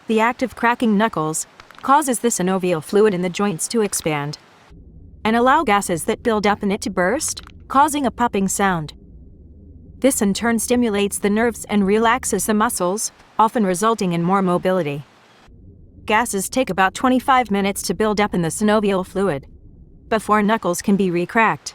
The act of cracking knuckles causes the synovial fluid in the joints to expand and allow gases that build up in it to burst, causing a popping sound. This in turn stimulates the nerves and relaxes the muscles, often resulting in more mobility. Gases take about 25 minutes to build up in the synovial fluid before knuckles can be recracked.